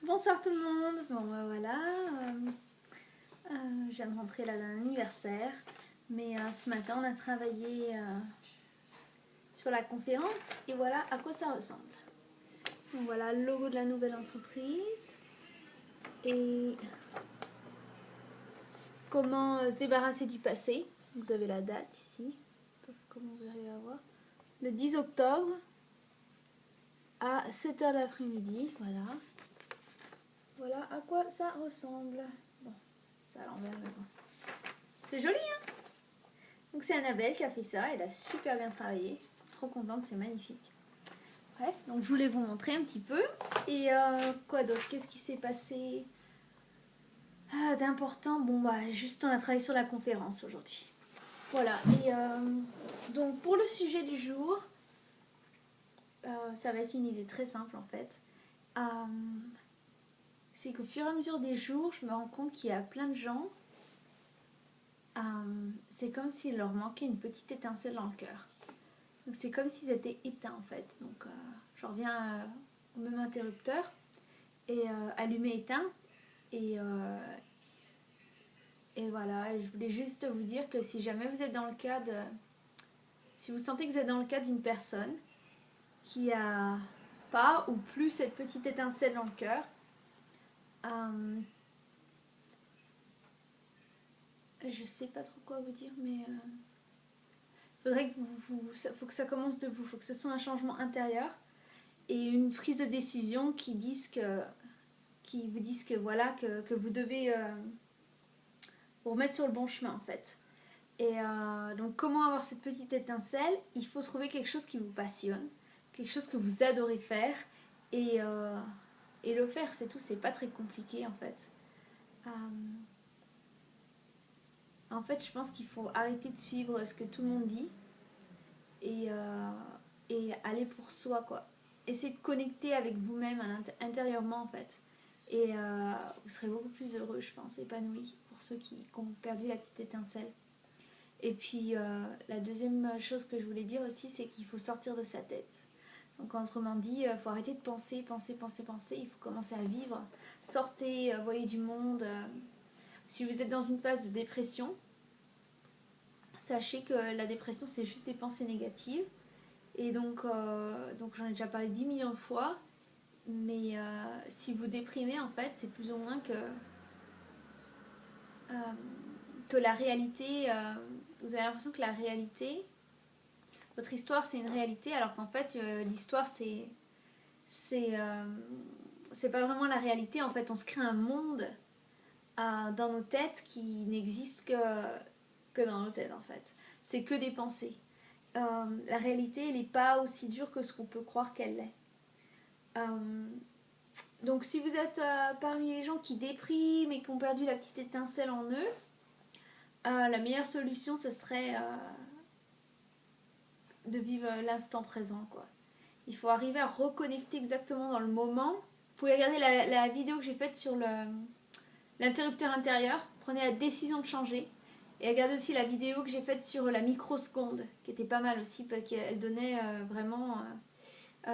Bonsoir tout le monde. Bon voilà, je viens de rentrer là d'un anniversaire, mais ce matin on a travaillé sur la conférence et voilà à quoi ça ressemble. Donc voilà le logo de la nouvelle entreprise et comment se débarrasser du passé. Vous avez la date ici, comment vous allez la voir. Le 10 octobre à 7h de l'après-midi, voilà. Voilà à quoi ça ressemble. Bon, ça à l'envers mais bon. C'est joli hein. Donc c'est Annabelle qui a fait ça, elle a super bien travaillé. Trop contente, c'est magnifique. Bref, donc je voulais vous montrer un petit peu. Et quoi d'autre? Qu'est-ce qui s'est passé d'important? Bon bah juste on a travaillé sur la conférence aujourd'hui. Voilà, et donc pour le sujet du jour, ça va être une idée très simple en fait. C'est qu'au fur et à mesure des jours, je me rends compte qu'il y a plein de gens, c'est comme s'il leur manquait une petite étincelle dans le cœur. Donc c'est comme s'ils étaient éteints en fait. Donc je reviens au même interrupteur et allumé éteint et voilà. Et je voulais juste vous dire que si jamais vous êtes dans le cas de, si vous sentez que vous êtes dans le cas d'une personne qui a pas ou plus cette petite étincelle dans le cœur, je sais pas trop quoi vous dire, mais faudrait que faut que ça commence de vous, faut que ce soit un changement intérieur et une prise de décision qui vous disent que voilà que vous devez vous remettre sur le bon chemin en fait. Et donc comment avoir cette petite étincelle? Il faut trouver quelque chose qui vous passionne, quelque chose que vous adorez faire et le faire, c'est tout, c'est pas très compliqué en fait. En fait, je pense qu'il faut arrêter de suivre ce que tout le monde dit et aller pour soi quoi. Essayez de connecter avec vous-même intérieurement en fait. Et vous serez beaucoup plus heureux, je pense, épanoui pour ceux qui ont perdu la petite étincelle. Et puis la deuxième chose que je voulais dire aussi, c'est qu'il faut sortir de sa tête. Donc autrement dit, il faut arrêter de penser, il faut commencer à vivre. Sortez, voyez du monde. Si vous êtes dans une phase de dépression, sachez que la dépression c'est juste des pensées négatives. Et donc j'en ai déjà parlé 10 millions de fois. Mais si vous déprimez, en fait, c'est plus ou moins que la réalité, vous avez l'impression que la réalité, votre histoire c'est une réalité, alors qu'en fait l'histoire c'est pas vraiment la réalité. En fait, on se crée un monde dans nos têtes qui n'existe que dans nos têtes en fait. C'est que des pensées. La réalité, elle n'est pas aussi dure que ce qu'on peut croire qu'elle l'est. Donc si vous êtes parmi les gens qui dépriment et qui ont perdu la petite étincelle en eux, la meilleure solution ce serait de vivre l'instant présent quoi. Il faut arriver à reconnecter exactement dans le moment. Vous pouvez regarder la vidéo que j'ai faite sur l'interrupteur intérieur. Prenez la décision de changer. Et regardez aussi la vidéo que j'ai faite sur la microseconde, qui était pas mal aussi, parce qu'elle donnait vraiment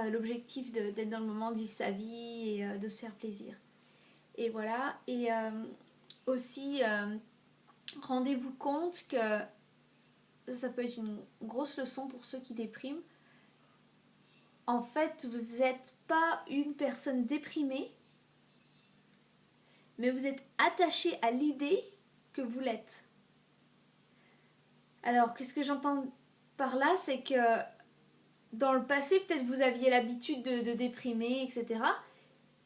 l'objectif d'être dans le moment, de vivre sa vie et de se faire plaisir. Et voilà. Et aussi, rendez-vous compte que ça peut être une grosse leçon pour ceux qui dépriment. En fait, vous n'êtes pas une personne déprimée, mais vous êtes attaché à l'idée que vous l'êtes. Alors, qu'est-ce que j'entends par là? C'est que dans le passé, peut-être vous aviez l'habitude de déprimer, etc.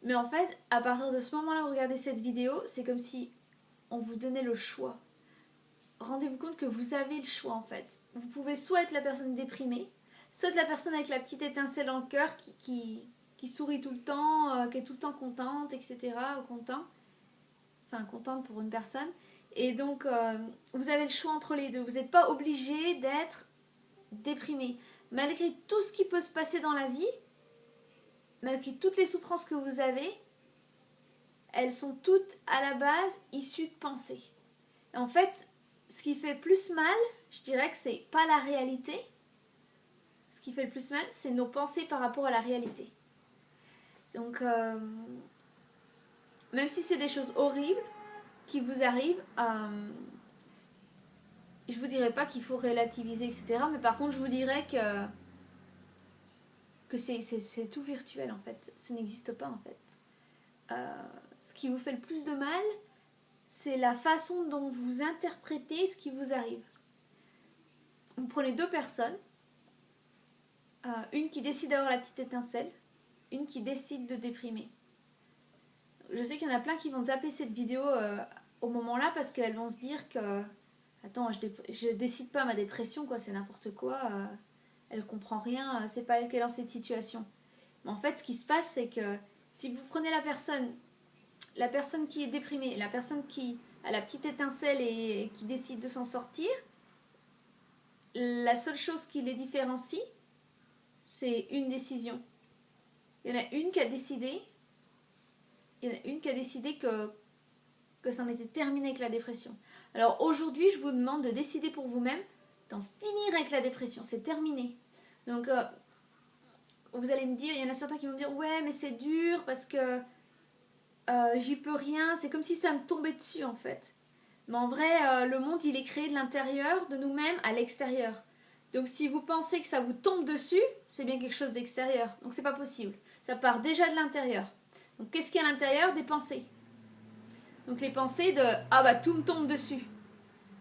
Mais en fait, à partir de ce moment-là où vous regardez cette vidéo, c'est comme si on vous donnait le choix. Rendez-vous compte que vous avez le choix en fait. Vous pouvez soit être la personne déprimée, soit être la personne avec la petite étincelle dans le cœur qui sourit tout le temps, qui est tout le temps contente, etc. Ou content. Enfin, contente pour une personne. Et donc, vous avez le choix entre les deux. Vous n'êtes pas obligé d'être déprimé. Malgré tout ce qui peut se passer dans la vie, malgré toutes les souffrances que vous avez, elles sont toutes à la base issues de pensées. Et en fait, ce qui fait plus mal, je dirais que c'est pas la réalité. Ce qui fait le plus mal, c'est nos pensées par rapport à la réalité. Donc, même si c'est des choses horribles qui vous arrivent, je vous dirais pas qu'il faut relativiser, etc. Mais par contre, je vous dirais que c'est tout virtuel en fait. Ça n'existe pas en fait. Ce qui vous fait le plus de mal, c'est la façon dont vous interprétez ce qui vous arrive. Vous prenez deux personnes, une qui décide d'avoir la petite étincelle, une qui décide de déprimer. Je sais qu'il y en a plein qui vont zapper cette vidéo au moment-là parce qu'elles vont se dire que attends, je décide pas ma dépression, quoi, c'est n'importe quoi, elle comprend rien, c'est pas elle qui est dans cette situation. Mais en fait, ce qui se passe, c'est que si vous prenez la personne qui est déprimée, la personne qui a la petite étincelle et qui décide de s'en sortir, la seule chose qui les différencie, c'est une décision. Il y en a une qui a décidé, que ça en était terminé avec la dépression. Alors aujourd'hui, je vous demande de décider pour vous-même d'en finir avec la dépression. C'est terminé. Donc, vous allez me dire, il y en a certains qui vont me dire, ouais, mais c'est dur parce que j'y peux rien. C'est comme si ça me tombait dessus, en fait. Mais en vrai, le monde, il est créé de l'intérieur, de nous-mêmes, à l'extérieur. Donc, si vous pensez que ça vous tombe dessus, c'est bien quelque chose d'extérieur. Donc, c'est pas possible. Ça part déjà de l'intérieur. Donc, qu'est-ce qu'il y a à l'intérieur? Des pensées. Donc, les pensées de « Ah bah, tout me tombe dessus ».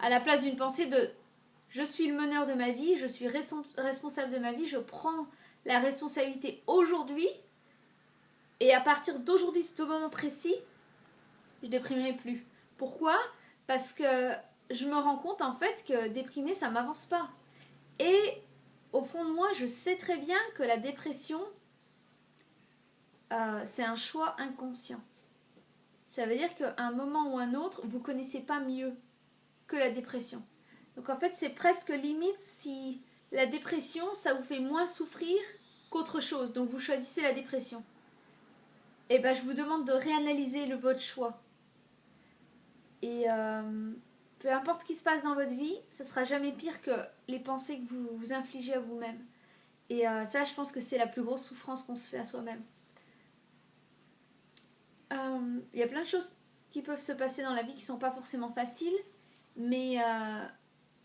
À la place d'une pensée de « Je suis le meneur de ma vie, je suis responsable de ma vie, je prends la responsabilité aujourd'hui. Et à partir d'aujourd'hui, ce moment précis, je ne déprimerai plus. » Pourquoi? Parce que je me rends compte en fait que déprimer, ça ne m'avance pas. Et au fond de moi, je sais très bien que la dépression, c'est un choix inconscient. Ça veut dire qu'à un moment ou un autre, vous ne connaissez pas mieux que la dépression. Donc en fait, c'est presque limite si la dépression, ça vous fait moins souffrir qu'autre chose. Donc vous choisissez la dépression. Et ben je vous demande de réanalyser votre choix. Et peu importe ce qui se passe dans votre vie, ce sera jamais pire que les pensées que vous vous infligez à vous-même. Et ça, je pense que c'est la plus grosse souffrance qu'on se fait à soi-même. Il y a plein de choses qui peuvent se passer dans la vie qui ne sont pas forcément faciles, mais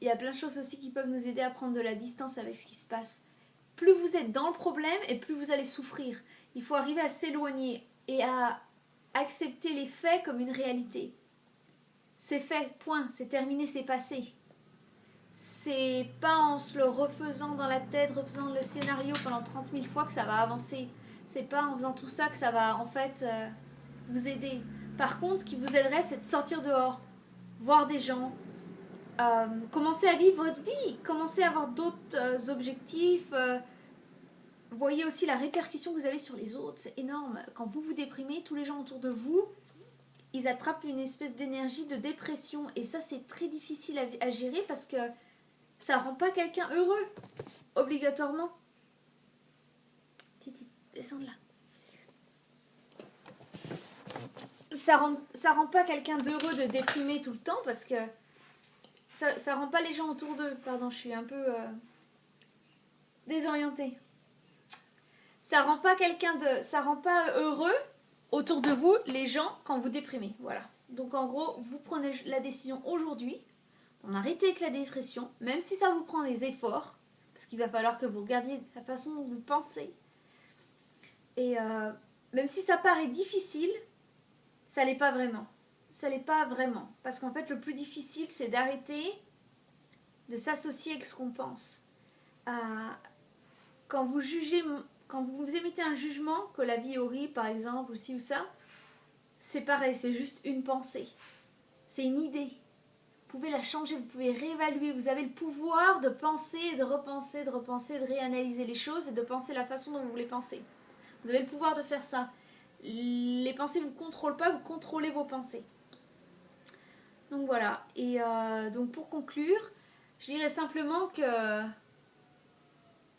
il y a plein de choses aussi qui peuvent nous aider à prendre de la distance avec ce qui se passe. Plus vous êtes dans le problème et plus vous allez souffrir. Il faut arriver à s'éloigner et à accepter les faits comme une réalité. C'est fait, point, c'est terminé, c'est passé. C'est pas en se le refaisant dans la tête, refaisant le scénario pendant 30 000 fois que ça va avancer. C'est pas en faisant tout ça que ça va en fait vous aider. Par contre, ce qui vous aiderait, c'est de sortir dehors, voir des gens, commencer à vivre votre vie, commencer à avoir d'autres objectifs. Voyez aussi la répercussion que vous avez sur les autres, c'est énorme. Quand vous vous déprimez, tous les gens autour de vous, ils attrapent une espèce d'énergie de dépression. Et ça, c'est très difficile à gérer parce que ça rend pas quelqu'un heureux, obligatoirement. Titi, descends de là. Ça rend pas quelqu'un d'heureux de déprimer tout le temps parce que ça rend pas les gens autour d'eux. Pardon, je suis un peu désorientée. Ça rend pas heureux autour de vous les gens quand vous déprimez. Voilà. Donc en gros, vous prenez la décision aujourd'hui d'en arrêter avec la dépression, même si ça vous prend des efforts, parce qu'il va falloir que vous regardiez la façon dont vous pensez. Et même si ça paraît difficile, ça l'est pas vraiment. Ça l'est pas vraiment. Parce qu'en fait, le plus difficile, c'est d'arrêter de s'associer avec ce qu'on pense. Quand vous émettez un jugement, que la vie est horrible, par exemple, ou ci ou ça, c'est pareil, c'est juste une pensée. C'est une idée. Vous pouvez la changer, vous pouvez réévaluer. Vous avez le pouvoir de penser, de repenser, de réanalyser les choses et de penser la façon dont vous voulez penser. Vous avez le pouvoir de faire ça. Les pensées ne vous contrôlent pas, vous contrôlez vos pensées. Donc voilà. Et donc pour conclure, je dirais simplement que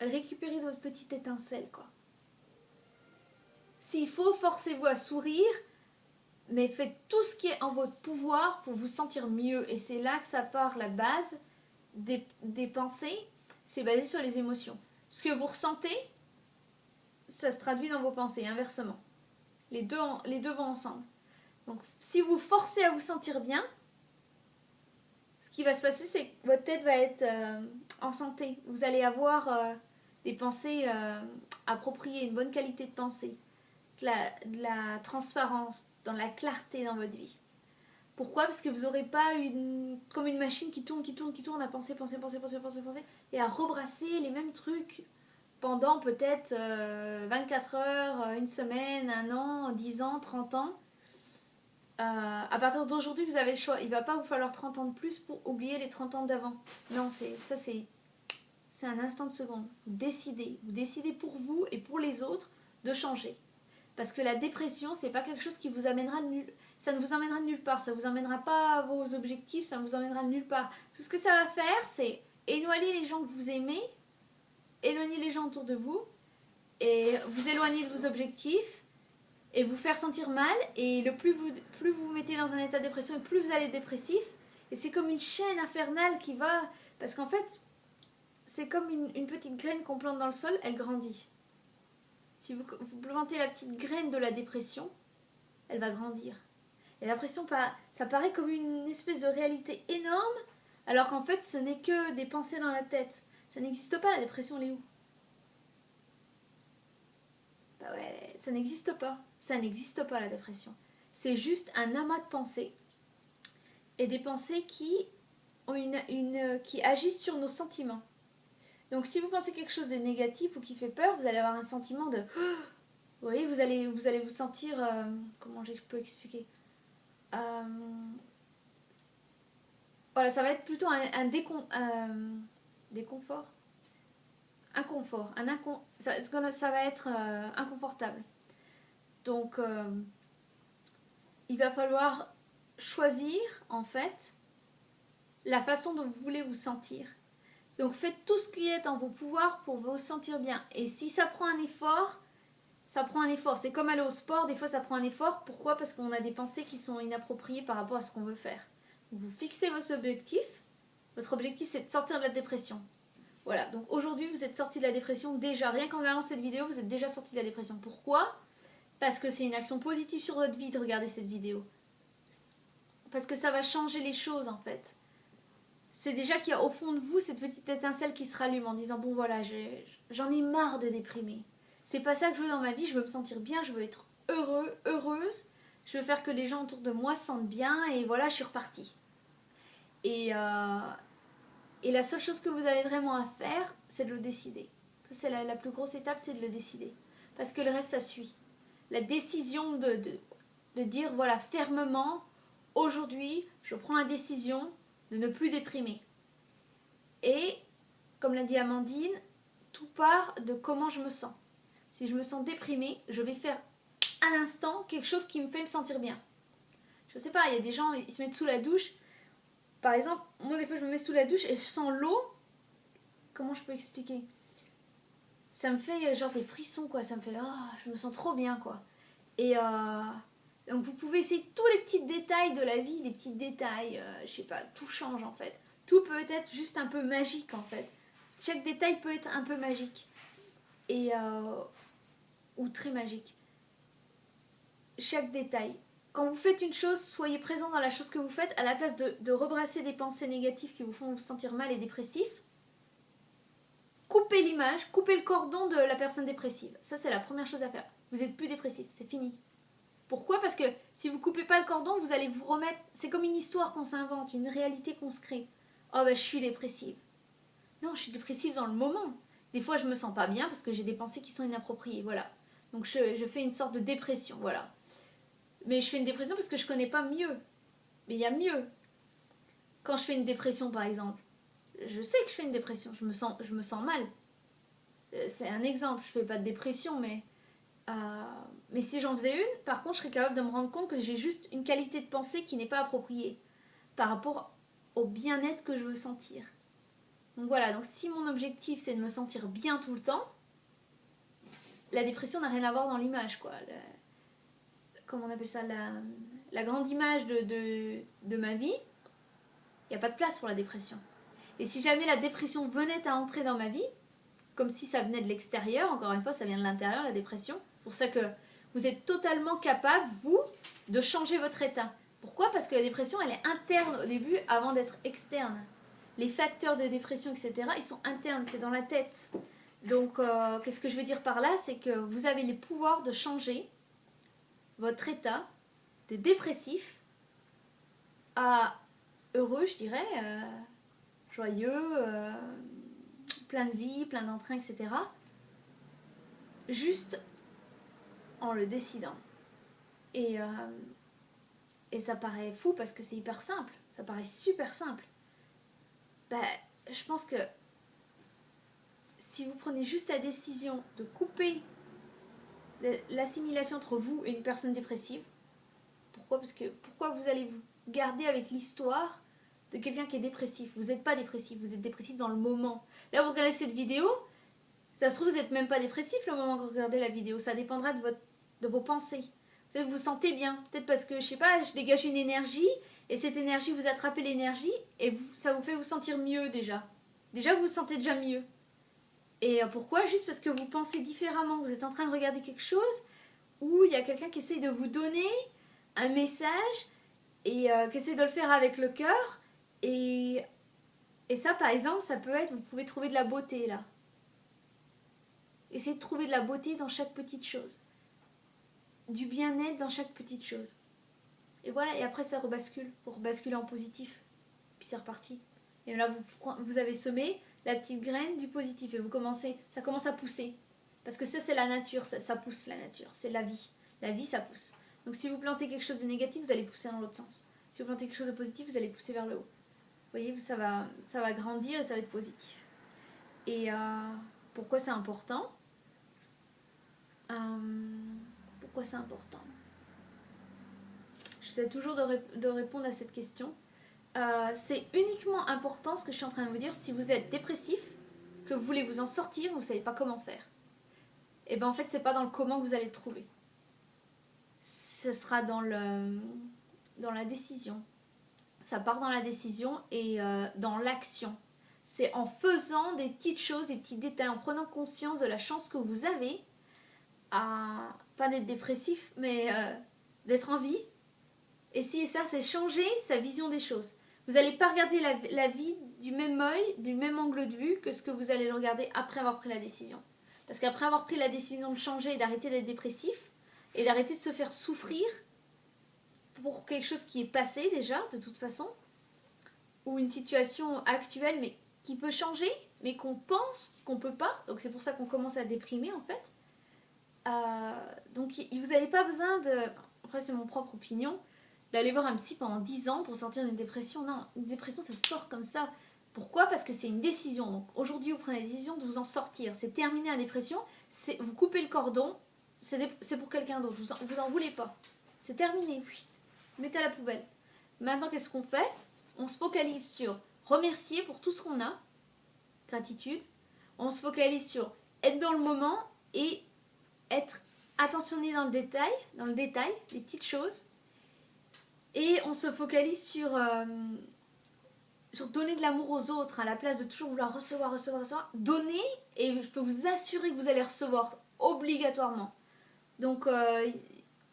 récupérez votre petite étincelle, quoi. S'il faut, forcez-vous à sourire, mais faites tout ce qui est en votre pouvoir pour vous sentir mieux. Et c'est là que ça part la base des pensées. C'est basé sur les émotions. Ce que vous ressentez, ça se traduit dans vos pensées, inversement. Les deux vont ensemble. Donc si vous forcez à vous sentir bien, ce qui va se passer, c'est que votre tête va être en santé. Vous allez avoir des pensées appropriées, une bonne qualité de pensée, de la transparence, dans la clarté dans votre vie. Pourquoi? Parce que vous n'aurez pas comme une machine qui tourne, à penser, et à rebrasser les mêmes trucs pendant peut-être 24 heures, une semaine, un an, 10 ans, 30 ans. À partir d'aujourd'hui, vous avez le choix. Il ne va pas vous falloir 30 ans de plus pour oublier les 30 ans d'avant. Non, c'est un instant de seconde. Vous décidez pour vous et pour les autres de changer. Parce que la dépression, c'est pas quelque chose qui vous amènera ça ne vous emmènera de nulle part, ça vous emmènera pas à vos objectifs, ça ne vous emmènera de nulle part. Tout ce que ça va faire, c'est éloigner les gens que vous aimez, éloigner les gens autour de vous, et vous éloigner de vos objectifs, et vous faire sentir mal, et plus vous vous mettez dans un état de dépression, et plus vous allez être dépressif, et c'est comme une chaîne infernale qui va... Parce qu'en fait, c'est comme une petite graine qu'on plante dans le sol, elle grandit. Si vous plantez la petite graine de la dépression, elle va grandir. Et la dépression, ça paraît comme une espèce de réalité énorme, alors qu'en fait, ce n'est que des pensées dans la tête. Ça n'existe pas, la dépression, elle est où? Bah ouais, ça n'existe pas. Ça n'existe pas, la dépression. C'est juste un amas de pensées. Et des pensées qui agissent sur nos sentiments. Donc si vous pensez quelque chose de négatif ou qui fait peur, vous allez avoir un sentiment de... Vous voyez, vous allez vous sentir... comment je peux expliquer Voilà, ça va être plutôt un déconfort. Inconfort. Ça va être inconfortable. Donc, il va falloir choisir, en fait, la façon dont vous voulez vous sentir. Donc faites tout ce qui est en vos pouvoirs pour vous sentir bien. Et si ça prend un effort, ça prend un effort. C'est comme aller au sport, des fois ça prend un effort. Pourquoi? Parce qu'on a des pensées qui sont inappropriées par rapport à ce qu'on veut faire. Donc vous fixez votre objectif. Votre objectif, c'est de sortir de la dépression. Voilà, donc aujourd'hui vous êtes sorti de la dépression déjà. Rien qu'en regardant cette vidéo, vous êtes déjà sorti de la dépression. Pourquoi? Parce que c'est une action positive sur votre vie de regarder cette vidéo. Parce que ça va changer les choses en fait. C'est déjà qu'il y a au fond de vous cette petite étincelle qui se rallume en disant bon voilà, j'en ai marre de déprimer. C'est pas ça que je veux dans ma vie, je veux me sentir bien, je veux être heureux, heureuse, je veux faire que les gens autour de moi se sentent bien et voilà, je suis repartie. Et la seule chose que vous avez vraiment à faire, c'est de le décider. C'est la plus grosse étape, c'est de le décider. Parce que le reste, ça suit. La décision de dire voilà, fermement, aujourd'hui, je prends la décision de ne plus déprimer. Et, comme l'a dit Amandine, tout part de comment je me sens. Si je me sens déprimée, je vais faire à l'instant quelque chose qui me fait me sentir bien. Je sais pas, il y a des gens, ils se mettent sous la douche. Par exemple, moi des fois je me mets sous la douche et je sens l'eau. Comment je peux expliquer? Ça me fait genre des frissons quoi, ça me fait je me sens trop bien quoi. Et donc vous pouvez essayer tous les petits détails de la vie, des petits détails, je sais pas, tout change en fait. Tout peut être juste un peu magique en fait. Chaque détail peut être un peu magique. Et ou très magique. Chaque détail. Quand vous faites une chose, soyez présent dans la chose que vous faites, à la place de rebrasser des pensées négatives qui vous font vous sentir mal et dépressif. Coupez l'image, coupez le cordon de la personne dépressive. Ça, c'est la première chose à faire. Vous n'êtes plus dépressif, c'est fini. Pourquoi? Parce que si vous ne coupez pas le cordon, vous allez vous remettre... C'est comme une histoire qu'on s'invente, une réalité qu'on se crée. Oh ben, je suis dépressive. Non, je suis dépressive dans le moment. Des fois, je me sens pas bien parce que j'ai des pensées qui sont inappropriées, voilà. Donc, je fais une sorte de dépression, voilà. Mais je fais une dépression parce que je connais pas mieux. Mais il y a mieux. Quand je fais une dépression, par exemple, je sais que je fais une dépression, je me sens mal. C'est un exemple, je fais pas de dépression, mais si j'en faisais une, par contre, je serais capable de me rendre compte que j'ai juste une qualité de pensée qui n'est pas appropriée par rapport au bien-être que je veux sentir. Donc voilà, donc si mon objectif c'est de me sentir bien tout le temps, la dépression n'a rien à voir dans l'image, quoi. Comment on appelle ça, la grande image de ma vie, il n'y a pas de place pour la dépression. Et si jamais la dépression venait à entrer dans ma vie, comme si ça venait de l'extérieur, encore une fois, ça vient de l'intérieur, la dépression, c'est pour ça que vous êtes totalement capable, vous, de changer votre état. Pourquoi? Parce que la dépression, elle est interne au début avant d'être externe. Les facteurs de dépression, etc., ils sont internes, c'est dans la tête. Donc, qu'est-ce que je veux dire par là? C'est que vous avez les pouvoirs de changer votre état de dépressif à heureux, je dirais, joyeux, plein de vie, plein d'entrain, etc. Juste en le décidant. Et ça paraît fou parce que c'est hyper simple. Ça paraît super simple. Je pense que si vous prenez juste la décision de couper l'assimilation entre vous et une personne dépressive, pourquoi vous allez vous garder avec l'histoire de quelqu'un qui est dépressif? Vous n'êtes pas dépressif, vous êtes dépressif dans le moment. Là, vous regardez cette vidéo, ça se trouve, vous n'êtes même pas dépressif le moment que vous regardez la vidéo. Ça dépendra de vos pensées. Vous vous sentez bien. Peut-être parce que, je sais pas, je dégage une énergie et cette énergie, vous attrapez l'énergie et ça vous fait vous sentir mieux déjà. Déjà, vous vous sentez déjà mieux. Et pourquoi? Juste parce que vous pensez différemment. Vous êtes en train de regarder quelque chose où il y a quelqu'un qui essaye de vous donner un message et qui essaie de le faire avec le cœur. Et ça, par exemple, ça peut être, vous pouvez trouver de la beauté là. Essayez de trouver de la beauté dans chaque petite chose. Du bien-être dans chaque petite chose. Et voilà, et après ça rebascule, pour basculer en positif. Puis c'est reparti. Et là, vous avez semé la petite graine du positif et ça commence à pousser. Parce que ça, c'est la nature, ça pousse la nature, c'est la vie. La vie, ça pousse. Donc si vous plantez quelque chose de négatif, vous allez pousser dans l'autre sens. Si vous plantez quelque chose de positif, vous allez pousser vers le haut. Vous voyez, ça va grandir et ça va être positif. Et pourquoi c'est important? Pourquoi c'est important? J'essaie toujours de répondre à cette question. C'est uniquement important ce que je suis en train de vous dire si vous êtes dépressif, que vous voulez vous en sortir, vous ne savez pas comment faire. Et bien en fait, c'est pas dans le comment que vous allez le trouver. Ce sera dans la décision. Ça part dans la décision et dans l'action. C'est en faisant des petites choses, des petits détails, en prenant conscience de la chance que vous avez pas d'être dépressif, mais d'être en vie. Et si ça, c'est changer sa vision des choses. Vous n'allez pas regarder la vie du même œil, du même angle de vue que ce que vous allez le regarder après avoir pris la décision. Parce qu'après avoir pris la décision de changer et d'arrêter d'être dépressif, et d'arrêter de se faire souffrir pour quelque chose qui est passé déjà, de toute façon, ou une situation actuelle, mais qui peut changer, mais qu'on pense qu'on peut pas. Donc c'est pour ça qu'on commence à déprimer, en fait. Donc vous n'avez pas besoin de... Après, c'est mon propre opinion, d'aller voir un psy pendant 10 ans pour sortir d'une dépression. Non, une dépression, ça sort comme ça. Pourquoi? Parce que c'est une décision. Donc aujourd'hui, vous prenez la décision de vous en sortir. C'est terminé la dépression, vous coupez le cordon, c'est pour quelqu'un d'autre. Vous en voulez pas. C'est terminé. Mettez à la poubelle. Maintenant, qu'est-ce qu'on fait? On se focalise sur remercier pour tout ce qu'on a. Gratitude. On se focalise sur être dans le moment et être attentionné dans le détail, des petites choses. Et on se focalise sur donner de l'amour aux autres, à la place de toujours vouloir recevoir. Donner, et je peux vous assurer que vous allez recevoir obligatoirement. Donc,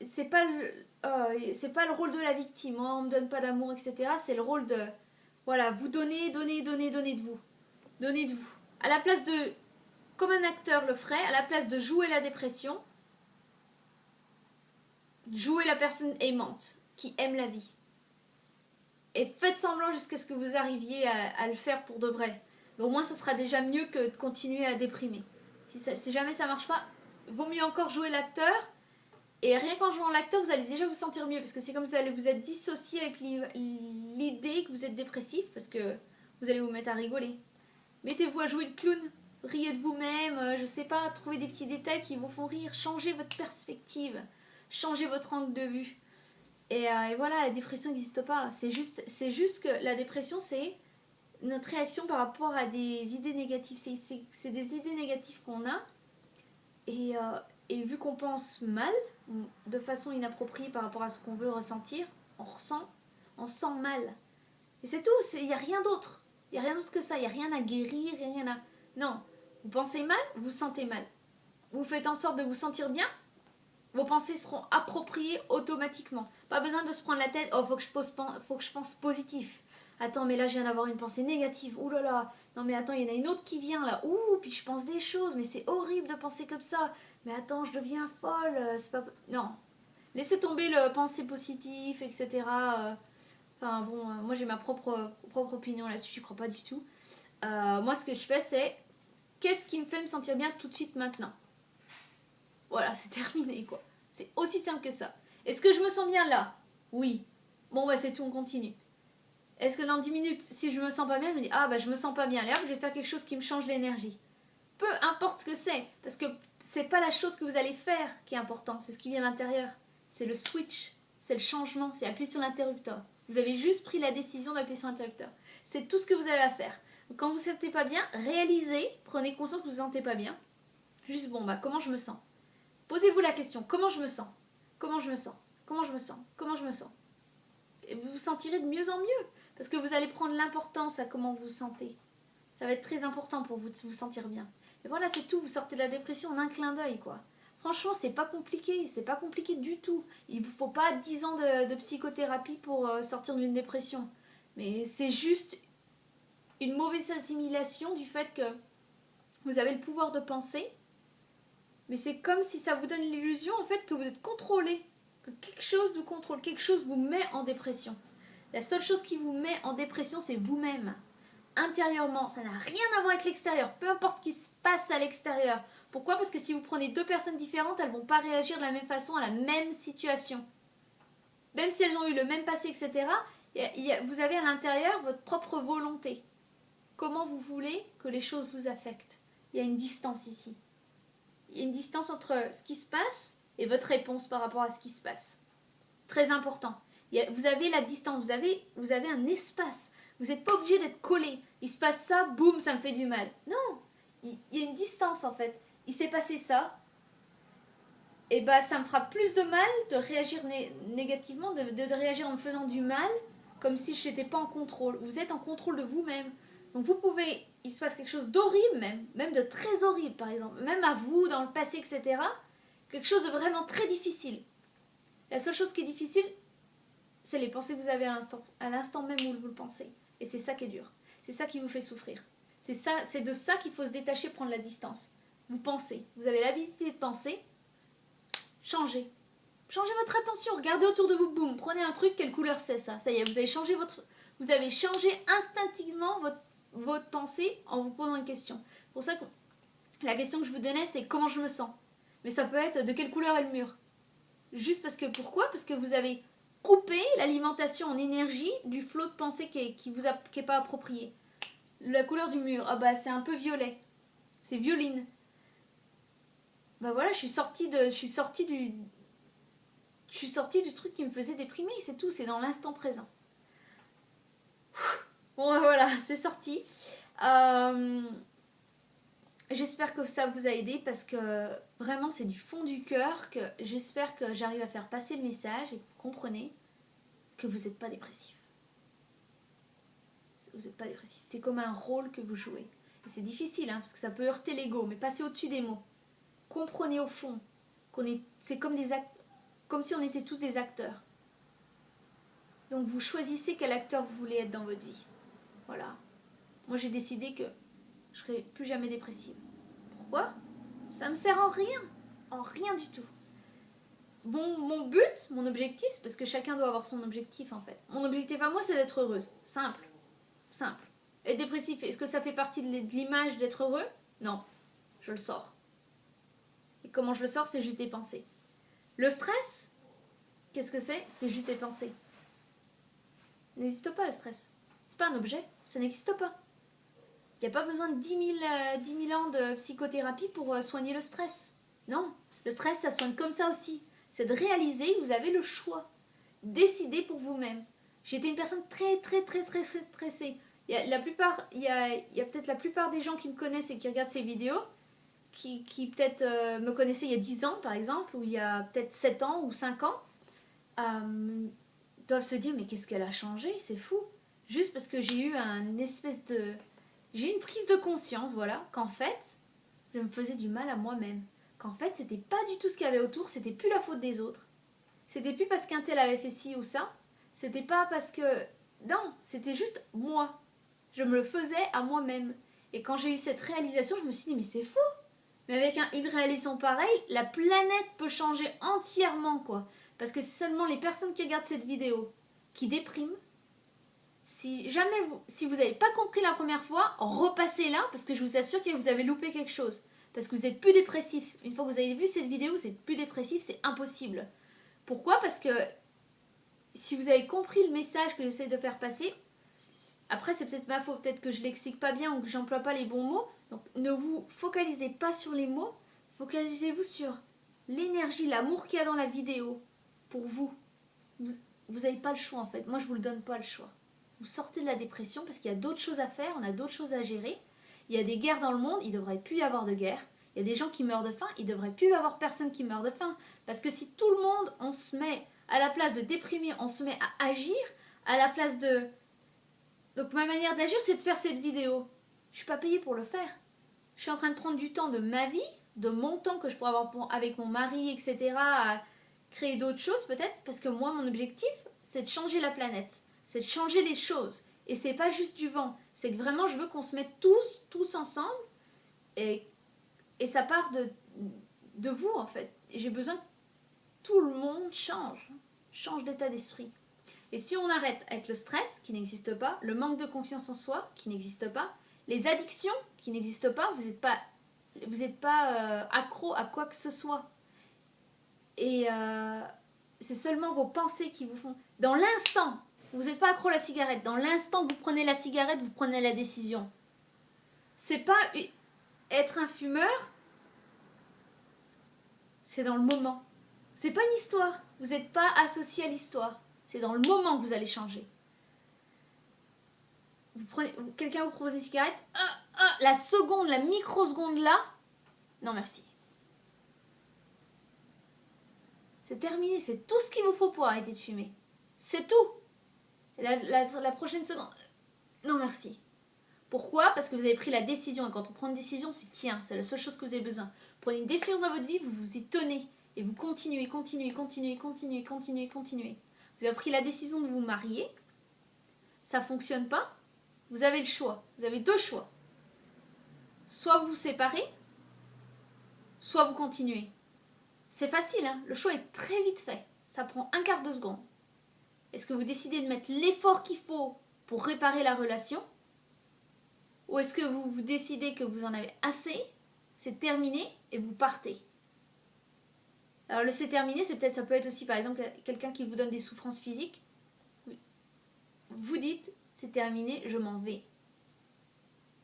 c'est pas le rôle de la victime. Oh, on me donne pas d'amour, etc. C'est le rôle de, voilà, vous donner de vous. Donnez de vous. À la place de, comme un acteur le ferait, à la place de jouer la dépression, jouez la personne aimante, qui aime la vie. Et faites semblant jusqu'à ce que vous arriviez à le faire pour de vrai. Mais au moins, ça sera déjà mieux que de continuer à déprimer. Si jamais ça marche pas, vaut mieux encore jouer l'acteur. Et rien qu'en jouant l'acteur, vous allez déjà vous sentir mieux. Parce que c'est comme si vous allez vous être dissocié avec l'idée que vous êtes dépressif. Parce que vous allez vous mettre à rigoler. Mettez-vous à jouer le clown. Riez de vous-même. Je sais pas, trouvez des petits détails qui vous font rire. Changez votre perspective. Changez votre angle de vue. Et voilà, la dépression n'existe pas. C'est juste que la dépression, c'est notre réaction par rapport à des idées négatives. C'est des idées négatives qu'on a. Et vu qu'on pense mal, de façon inappropriée par rapport à ce qu'on veut ressentir, on sent mal. Et c'est tout, il n'y a rien d'autre. Il n'y a rien d'autre que ça. Il n'y a rien à guérir, rien à... Non, vous pensez mal, vous sentez mal. Vous faites en sorte de vous sentir bien, Vos pensées seront appropriées automatiquement. Pas besoin de se prendre la tête, oh faut que je pense positif. Attends, mais là je viens d'avoir une pensée négative. Ouh là là. Non mais attends, il y en a une autre qui vient là. Ouh, puis je pense des choses, mais c'est horrible de penser comme ça. Mais attends, je deviens folle. C'est pas. Non. Laissez tomber le penser positif, etc. Enfin bon, moi j'ai ma propre opinion là-dessus, j'y crois pas du tout. Moi ce que je fais c'est qu'est-ce qui me fait me sentir bien tout de suite maintenant. Voilà, c'est terminé quoi. C'est aussi simple que ça. Est-ce que je me sens bien là? Oui. Bon bah c'est tout, on continue. Est-ce que dans 10 minutes, si je me sens pas bien, je me dis ah bah je me sens pas bien, allez hop, je vais faire quelque chose qui me change l'énergie. Peu importe ce que c'est, parce que c'est pas la chose que vous allez faire qui est important, c'est ce qui vient de l'intérieur. C'est le switch, c'est le changement, c'est appuyer sur l'interrupteur. Vous avez juste pris la décision d'appuyer sur l'interrupteur. C'est tout ce que vous avez à faire. Donc, quand vous ne vous sentez pas bien, réalisez, prenez conscience que vous ne vous sentez pas bien. Juste bon bah comment je me sens? Posez-vous la question, comment je me sens? Comment je me sens? Comment je me sens? Comment je me sens? Et vous vous sentirez de mieux en mieux. Parce que vous allez prendre l'importance à comment vous vous sentez. Ça va être très important pour vous de vous sentir bien. Et voilà, c'est tout. Vous sortez de la dépression en un clin d'œil, quoi. Franchement, c'est pas compliqué. C'est pas compliqué du tout. Il ne vous faut pas 10 ans de psychothérapie pour sortir d'une dépression. Mais c'est juste une mauvaise assimilation du fait que vous avez le pouvoir de penser. Mais c'est comme si ça vous donne l'illusion, en fait, que vous êtes contrôlé. Que quelque chose vous contrôle. Quelque chose vous met en dépression. La seule chose qui vous met en dépression, c'est vous-même. Intérieurement, ça n'a rien à voir avec l'extérieur, peu importe ce qui se passe à l'extérieur. Pourquoi? Parce que si vous prenez deux personnes différentes, elles ne vont pas réagir de la même façon à la même situation. Même si elles ont eu le même passé, etc., vous avez à l'intérieur votre propre volonté. Comment vous voulez que les choses vous affectent? Il y a une distance ici. Il y a une distance entre ce qui se passe et votre réponse par rapport à ce qui se passe. Très important. Vous avez la distance, vous avez un espace. Vous n'êtes pas obligé d'être collé. Il se passe ça, boum, ça me fait du mal. Non, il y a une distance en fait. Il s'est passé ça, et bah ça me fera plus de mal de réagir négativement, de réagir en me faisant du mal, comme si je n'étais pas en contrôle. Vous êtes en contrôle de vous-même. Donc vous pouvez, il se passe quelque chose d'horrible même de très horrible par exemple, même à vous, dans le passé, etc. Quelque chose de vraiment très difficile. La seule chose qui est difficile, c'est les pensées que vous avez à l'instant même où vous le pensez. Et c'est ça qui est dur. C'est ça qui vous fait souffrir. C'est de ça qu'il faut se détacher, prendre la distance. Vous pensez. Vous avez l'habilité de penser. Changez. Changez votre attention. Regardez autour de vous. Boum. Prenez un truc. Quelle couleur c'est ça? Ça y est, vous avez changé instinctivement votre pensée en vous posant une question. C'est pour ça que la question que je vous donnais, c'est comment je me sens. Mais ça peut être de quelle couleur est le mur. Juste parce que, pourquoi? Parce que vous avez couper l'alimentation en énergie du flot de pensée qui est pas approprié. La couleur du mur, ah bah c'est un peu violet. C'est violine. Bah voilà, je suis sortie du truc qui me faisait déprimer, c'est tout, c'est dans l'instant présent. Bon bah voilà, c'est sorti. J'espère que ça vous a aidé parce que vraiment c'est du fond du cœur que j'espère que j'arrive à faire passer le message et que vous comprenez que vous n'êtes pas dépressif. Vous n'êtes pas dépressif. C'est comme un rôle que vous jouez. Et c'est difficile parce que ça peut heurter l'ego, mais passez au-dessus des mots. Comprenez au fond c'est comme si on était tous des acteurs. Donc vous choisissez quel acteur vous voulez être dans votre vie. Voilà. Moi j'ai décidé que je ne serai plus jamais dépressive. Pourquoi? Ça ne me sert en rien. En rien du tout. Bon, mon but, mon objectif, parce que chacun doit avoir son objectif en fait. Mon objectif à moi, c'est d'être heureuse. Simple. Simple. Être dépressif, est-ce que ça fait partie de l'image d'être heureux? Non. Je le sors. Et comment je le sors? C'est juste des pensées. Le stress, qu'est-ce que c'est? C'est juste des pensées. Il n'existe pas le stress. C'est pas un objet. Ça n'existe pas. Il n'y a pas besoin de 10 000 ans de psychothérapie pour soigner le stress. Non. Le stress, ça soigne comme ça aussi. C'est de réaliser que vous avez le choix. Décidez pour vous-même. J'étais une personne très stressée. Il y a peut-être la plupart des gens qui me connaissent et qui regardent ces vidéos, qui peut-être me connaissaient il y a 10 ans par exemple, ou il y a peut-être 7 ans ou 5 ans, doivent se dire mais qu'est-ce qu'elle a changé? C'est fou. Juste parce que j'ai eu j'ai eu une prise de conscience, voilà, qu'en fait, je me faisais du mal à moi-même. qu'en fait c'était pas du tout ce qu'il y avait autour, c'était plus la faute des autres. C'était plus parce qu'un tel avait fait ci ou ça, c'était pas parce que... Non, c'était juste moi. Je me le faisais à moi-même. Et quand j'ai eu cette réalisation, je me suis dit mais c'est fou. Mais avec une réalisation pareille, la planète peut changer entièrement quoi. Parce que c'est seulement les personnes qui regardent cette vidéo qui dépriment. Si vous n'avez pas compris la première fois, repassez là parce que je vous assure que vous avez loupé quelque chose. Parce que vous êtes plus dépressif. Une fois que vous avez vu cette vidéo, vous êtes plus dépressif, c'est impossible. Pourquoi? Parce que si vous avez compris le message que j'essaie de faire passer, après c'est peut-être ma faute, peut-être que je l'explique pas bien ou que j'emploie pas les bons mots. Donc ne vous focalisez pas sur les mots, focalisez-vous sur l'énergie, l'amour qu'il y a dans la vidéo pour vous. Vous n'avez pas le choix en fait. Moi je vous le donne pas le choix. Vous sortez de la dépression parce qu'il y a d'autres choses à faire, on a d'autres choses à gérer. Il y a des guerres dans le monde, il ne devrait plus y avoir de guerre. Il y a des gens qui meurent de faim, il ne devrait plus y avoir personne qui meurt de faim. Parce que si tout le monde, on se met à la place de déprimer, on se met à agir, à la place de... Donc ma manière d'agir, c'est de faire cette vidéo. Je ne suis pas payée pour le faire. Je suis en train de prendre du temps de ma vie, de mon temps que je pourrais avoir avec mon mari, etc., à créer d'autres choses peut-être, parce que moi, mon objectif, c'est de changer la planète. C'est de changer les choses. Et c'est pas juste du vent. C'est que vraiment, je veux qu'on se mette tous ensemble. Et ça part de vous, en fait. Et j'ai besoin que tout le monde change d'état d'esprit. Et si on arrête avec le stress, qui n'existe pas, le manque de confiance en soi, qui n'existe pas, les addictions, qui n'existent pas, vous n'êtes pas accro à quoi que ce soit. Et c'est seulement vos pensées qui vous font... Dans l'instant, vous n'êtes pas accro à la cigarette. Dans l'instant que vous prenez la cigarette, vous prenez la décision. C'est pas être un fumeur, c'est dans le moment. C'est pas une histoire. Vous n'êtes pas associé à l'histoire. C'est dans le moment que vous allez changer. Quelqu'un vous propose une cigarette, la seconde, la microseconde là, non merci. C'est terminé, c'est tout ce qu'il vous faut pour arrêter de fumer. C'est tout. La prochaine seconde, non merci. Pourquoi? Parce que vous avez pris la décision. Et quand on prend une décision, c'est la seule chose que vous avez besoin. Vous prenez une décision dans votre vie, vous vous y tenez. Et vous continuez. Vous avez pris la décision de vous marier. Ça ne fonctionne pas. Vous avez le choix. Vous avez deux choix. Soit vous vous séparez, soit vous continuez. C'est facile, hein? Le choix est très vite fait. Ça prend un quart de seconde. Est-ce que vous décidez de mettre l'effort qu'il faut pour réparer la relation? Ou est-ce que vous décidez que vous en avez assez, c'est terminé et vous partez? Alors le c'est terminé, ça peut être aussi par exemple quelqu'un qui vous donne des souffrances physiques. Vous dites c'est terminé, je m'en vais.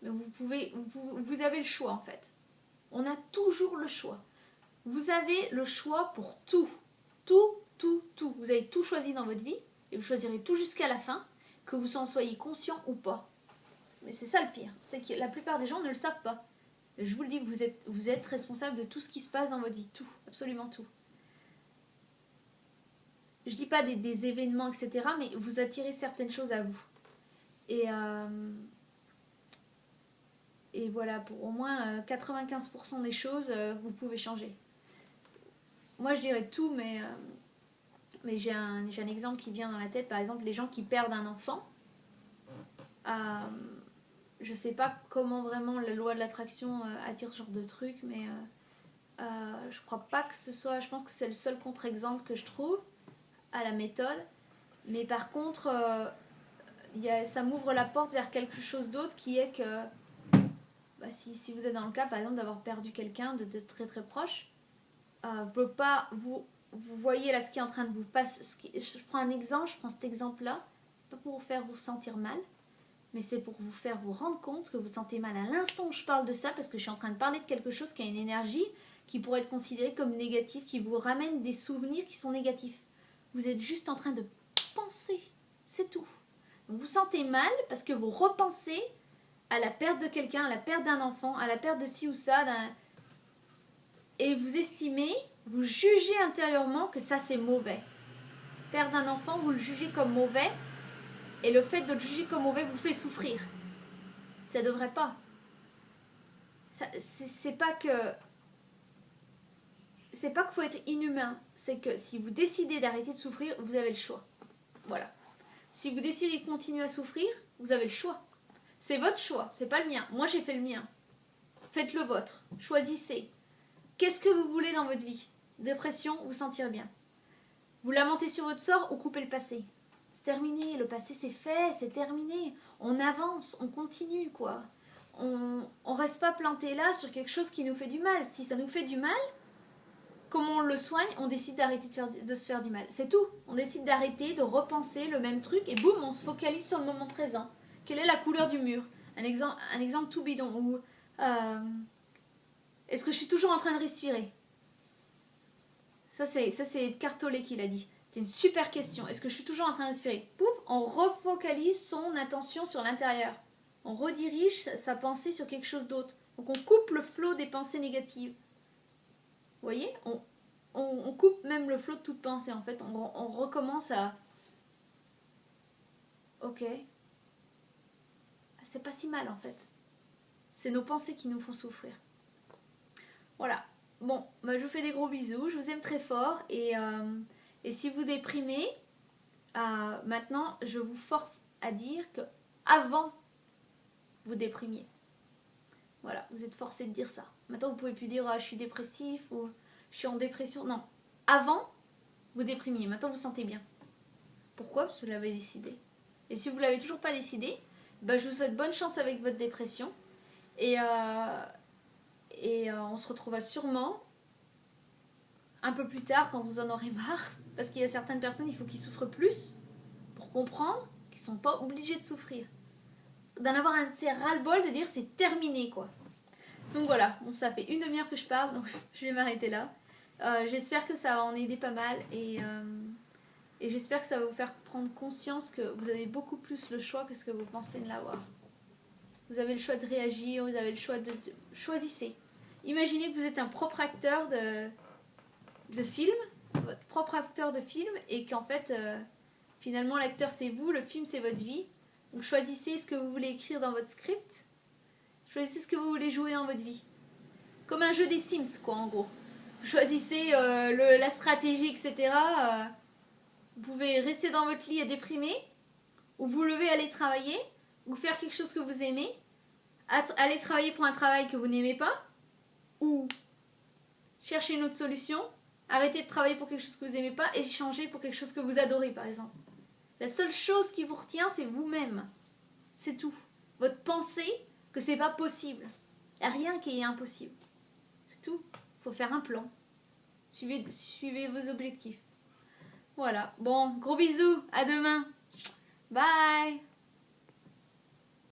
Mais vous avez le choix en fait. On a toujours le choix. Vous avez le choix pour tout. Tout. Vous avez tout choisi dans votre vie et vous choisirez tout jusqu'à la fin, que vous en soyez conscient ou pas. Mais c'est ça le pire, c'est que la plupart des gens ne le savent pas. Je vous le dis, vous êtes responsable de tout ce qui se passe dans votre vie, tout, absolument tout. Je dis pas des événements, etc., mais vous attirez certaines choses à vous. Et voilà, pour au moins 95% des choses, vous pouvez changer. Moi, je dirais tout, mais j'ai un exemple qui vient dans la tête. Par exemple, les gens qui perdent un enfant. Je sais pas comment vraiment la loi de l'attraction attire ce genre de truc, mais je crois pas que ce soit... Je pense que c'est le seul contre-exemple que je trouve à la méthode. Mais par contre, ça m'ouvre la porte vers quelque chose d'autre qui est que si vous êtes dans le cas, par exemple, d'avoir perdu quelqu'un de très très proche, vous voyez là ce qui est en train de vous passer. Je prends un exemple, je prends cet exemple-là. C'est pas pour vous faire vous sentir mal, mais c'est pour vous faire vous rendre compte que vous sentez mal à l'instant où je parle de ça, parce que je suis en train de parler de quelque chose qui a une énergie qui pourrait être considérée comme négative, qui vous ramène des souvenirs qui sont négatifs. Vous êtes juste en train de penser, c'est tout. Vous vous sentez mal parce que vous repensez à la perte de quelqu'un, à la perte d'un enfant, à la perte de ci ou ça, et vous estimez, vous jugez intérieurement que ça c'est mauvais. Perdre un enfant, vous le jugez comme mauvais, et le fait de le juger comme mauvais vous fait souffrir. Ça devrait pas. C'est pas que... c'est pas qu'il faut être inhumain, c'est que si vous décidez d'arrêter de souffrir, vous avez le choix. Voilà. Si vous décidez de continuer à souffrir, vous avez le choix. C'est votre choix, c'est pas le mien. Moi j'ai fait le mien. Faites le vôtre. Choisissez. Qu'est-ce que vous voulez dans votre vie? Dépression, vous sentir bien. Vous lamentez sur votre sort ou coupez le passé? C'est terminé, le passé c'est fait, c'est terminé. On avance, on continue quoi. On reste pas planté là sur quelque chose qui nous fait du mal. Si ça nous fait du mal, comment on le soigne? On décide d'arrêter de se faire du mal. C'est tout. On décide d'arrêter, de repenser le même truc et boum, on se focalise sur le moment présent. Quelle est la couleur du mur? Un exemple tout bidon. Ou est-ce que je suis toujours en train de respirer? Ça c'est Cartolé qui l'a dit. C'est une super question. Est-ce que je suis toujours en train de respirer? Pouf, on refocalise son attention sur l'intérieur. On redirige sa pensée sur quelque chose d'autre. Donc on coupe le flot des pensées négatives. Vous voyez, on coupe même le flot de toute pensée en fait. On recommence à... Ok. C'est pas si mal en fait. C'est nos pensées qui nous font souffrir. Voilà. Bon, bah, je vous fais des gros bisous. Je vous aime très fort. Et si vous déprimez, maintenant, je vous force à dire que avant vous déprimiez. Voilà, vous êtes forcé de dire ça. Maintenant, vous pouvez plus dire je suis dépressif ou je suis en dépression. Non. Avant, vous déprimiez. Maintenant, vous sentez bien. Pourquoi? Parce que vous l'avez décidé. Et si vous ne l'avez toujours pas décidé, bah, je vous souhaite bonne chance avec votre dépression. Et on se retrouvera sûrement un peu plus tard quand vous en aurez marre. Parce qu'il y a certaines personnes, il faut qu'ils souffrent plus pour comprendre qu'ils ne sont pas obligés de souffrir. D'en avoir un ras-le-bol de dire c'est terminé quoi. Donc voilà, bon, ça fait une demi-heure que je parle, donc je vais m'arrêter là. J'espère que ça va en aider pas mal et j'espère que ça va vous faire prendre conscience que vous avez beaucoup plus le choix que ce que vous pensez de l'avoir. Vous avez le choix de réagir, vous avez le choix de... Choisissez. Imaginez que vous êtes un propre acteur de film, votre propre acteur de film, et qu'en fait, finalement, l'acteur c'est vous, le film c'est votre vie. Donc choisissez ce que vous voulez écrire dans votre script. Choisissez ce que vous voulez jouer dans votre vie. Comme un jeu des Sims, quoi, en gros. Choisissez la stratégie, etc. Vous pouvez rester dans votre lit et déprimer, ou vous lever, aller travailler, ou faire quelque chose que vous aimez, aller travailler pour un travail que vous n'aimez pas, ou chercher une autre solution, arrêter de travailler pour quelque chose que vous n'aimez pas et changer pour quelque chose que vous adorez, par exemple. La seule chose qui vous retient, c'est vous-même. C'est tout. Votre pensée que c'est pas possible. Il n'y a rien qui est impossible. C'est tout. Il faut faire un plan. Suivez vos objectifs. Voilà. Bon, gros bisous. À demain. Bye.